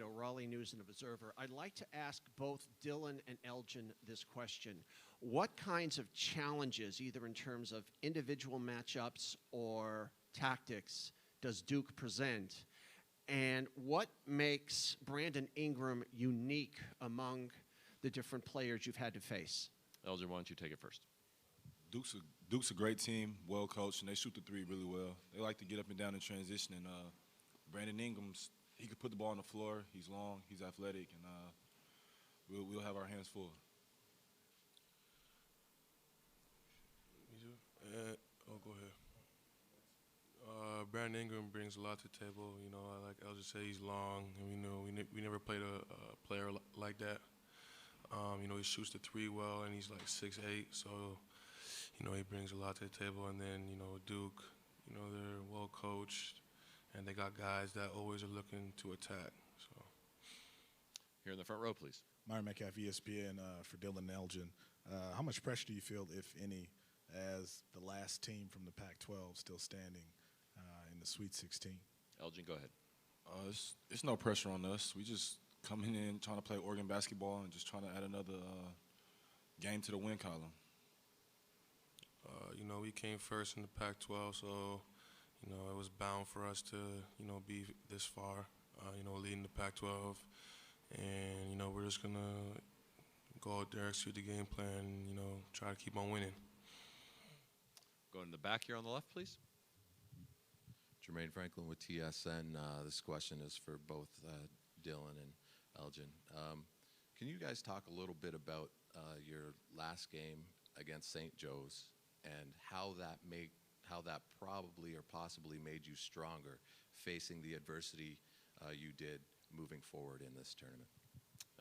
Raleigh News and Observer. I'd like to ask both Dillon and Elgin this question. What kinds of challenges, either in terms of individual matchups or tactics, does Duke present? And what makes Brandon Ingram unique among the different players you've had to face? Elgin, why don't you take it first? Duke's a great team, well coached, and they shoot the three really well. They like to get up and down in transition, and Brandon Ingram's, he could put the ball on the floor. He's long, he's athletic, and we'll have our hands full. Go ahead. Brandon Ingram brings a lot to the table. You know, like Elgin said, he's long, and we never played a player like that. You know, he shoots the three well, and he's like 6'8", so you know he brings a lot to the table. And then you know Duke, you know they're well coached, and they got guys that always are looking to attack. So here in the front row, please. Myron Metcalf, ESPN, for Dillon and Elgin. How much pressure do you feel, if any, as the last team from the Pac-12 still standing in the Sweet 16? Elgin, go ahead. It's no pressure on us. We just coming in trying to play Oregon basketball and just trying to add another game to the win column. You know, we came first in the Pac-12, so you know it was bound for us to be this far. You know, leading the Pac-12, and you know we're just gonna go out there, execute the game plan, and you know try to keep on winning. Going in the back here on the left, please. Jermaine Franklin with TSN. This question is for both Dillon and Elgin. Can you guys talk a little bit about your last game against St. Joe's and how that probably or possibly made you stronger facing the adversity you did moving forward in this tournament?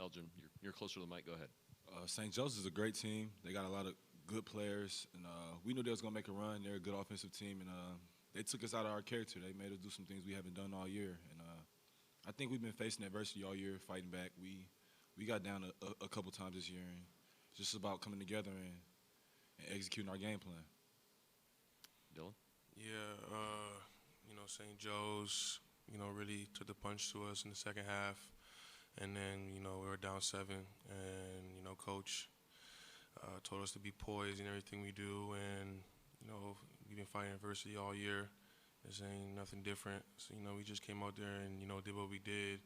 Elgin, you're closer to the mic. Go ahead. St. Joe's is a great team. They got a lot of good players, and we knew they was going to make a run. They're a good offensive team, and they took us out of our character. They made us do some things we haven't done all year, and I think we've been facing adversity all year, fighting back. We got down a couple times this year, and it's just about coming together and executing our game plan. Dillon? Yeah, you know, St. Joe's, you know, really took the punch to us in the second half, and then, you know, we were down 7, and, you know, Coach told us to be poised in everything we do, and, you know, we've been fighting adversity all year. This ain't nothing different. So, you know, we just came out there and, you know, did what we did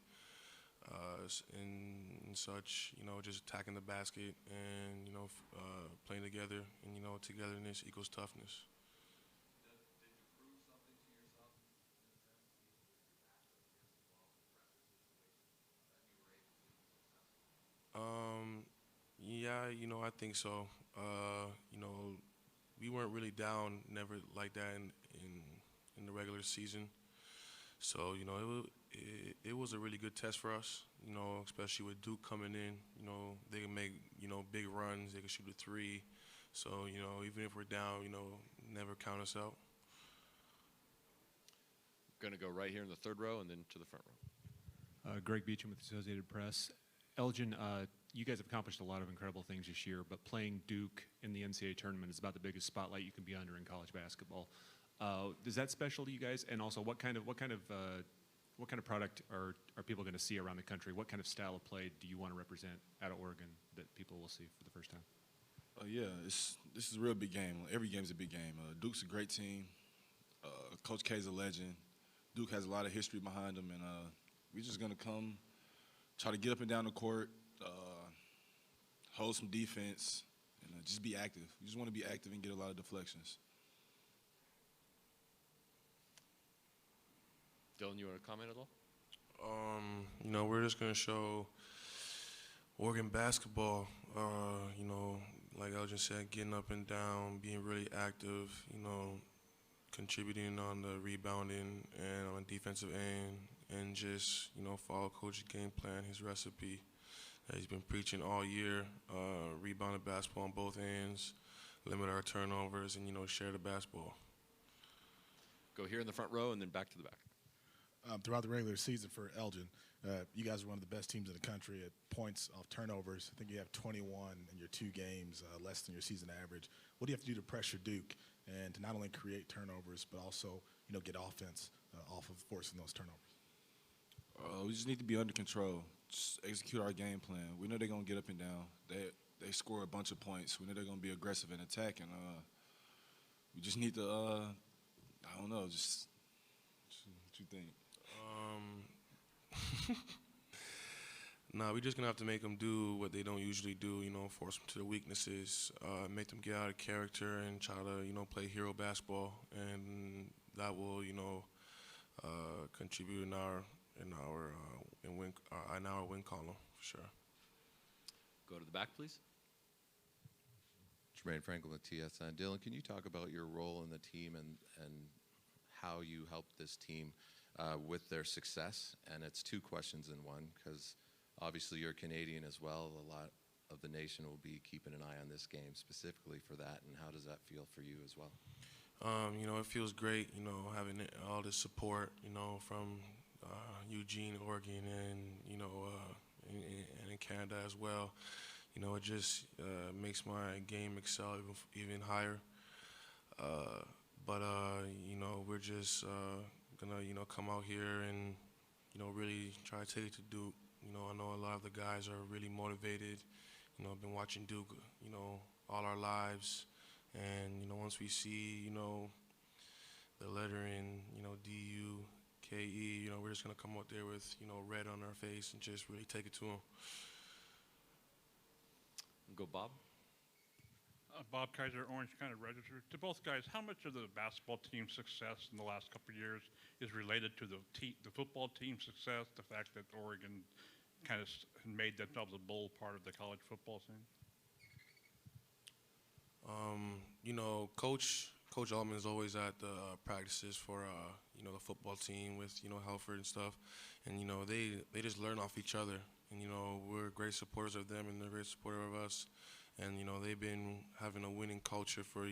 and such, you know, just attacking the basket and, you know, playing together. And, you know, togetherness equals toughness. Did you prove something to yourself in a sense, even with your matchup against the ball, the pressure situation, that you were able to be successful? Yeah, you know, I think so. You know, we weren't really down, never like that in the regular season. So, you know, it was a really good test for us, you know, especially with Duke coming in. You know, they can make, you know, big runs. They can shoot a three. So, you know, even if we're down, you know, never count us out. Going to go right here in the third row and then to the front row. Greg Beecham with the Associated Press. Elgin, you guys have accomplished a lot of incredible things this year, but playing Duke in the NCAA tournament is about the biggest spotlight you can be under in college basketball. Is that special to you guys? And also, what kind of product are people going to see around the country? What kind of style of play do you want to represent out of Oregon that people will see for the first time? Yeah, this is a real big game. Every game's a big game. Duke's a great team. Coach K's a legend. Duke has a lot of history behind him, and we're just going to come, try to get up and down the court, hold some defense, and just be active. We just want to be active and get a lot of deflections. Dillon, you want to comment at all? You know, we're just going to show Oregon basketball, you know, like Elgin said, getting up and down, being really active, you know, contributing on the rebounding and on the defensive end, and just, you know, follow Coach's game plan, his recipe that he's been preaching all year, rebound the basketball on both ends, limit our turnovers, and, you know, share the basketball. Go here in the front row and then back to the back. Throughout the regular season for Elgin, you guys are one of the best teams in the country at points off turnovers. I think you have 21 in your 2 games, less than your season average. What do you have to do to pressure Duke and to not only create turnovers but also, you know, get offense off of forcing those turnovers? We just need to be under control. Just execute our game plan. We know they're gonna get up and down. They score a bunch of points. We know they're gonna be aggressive in attack, and we just need to. I don't know. Just what you think? Nah, we're just gonna have to make them do what they don't usually do. You know, force them to their weaknesses, make them get out of character, and try to play hero basketball, and that will contribute in our win column for sure. Go to the back, please. Jermaine Franklin with TSN. Dillon, can you talk about your role in the team and how you helped this team with their success? And it's two questions in one, because obviously you're Canadian as well. A lot of the nation will be keeping an eye on this game specifically for that. And how does that feel for you as well? It feels great, having all this support, from Eugene, Oregon, and, and in Canada as well. It just makes my game excel even higher. But we're just gonna, come out here and, really try to take it to Duke. I know a lot of the guys are really motivated. I've been watching Duke, all our lives. And, once we see, the lettering, DUKE, we're just gonna come out there with, red on our face and just really take it to them. Go, Bob. Bob Kaiser, Orange County Register. To both guys, how much of the basketball team's success in the last couple of years is related to the football team's success, the fact that Oregon kind of made themselves a bowl part of the college football scene? Coach Altman is always at the practices for the football team with Halford and stuff, and they just learn off each other, and we're great supporters of them, and they're great supporters of us, and they've been having a winning culture for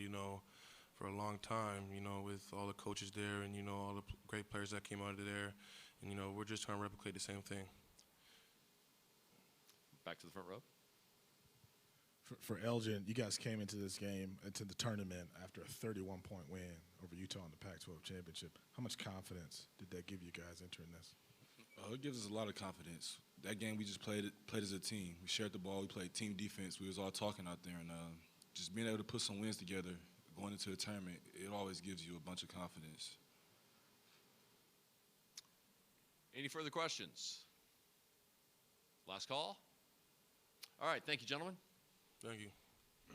for a long time, with all the coaches there, and all the great players that came out of there, and we're just trying to replicate the same thing. Back to the front row. For Elgin, you guys came into this game, into the tournament, after a 31-point win over Utah in the Pac-12 championship. How much confidence did that give you guys entering this? It gives us a lot of confidence. That game we just played as a team. We shared the ball. We played team defense. We was all talking out there, and just being able to put some wins together, going into a tournament, it always gives you a bunch of confidence. Any further questions? Last call. All right. Thank you, gentlemen. Thank you.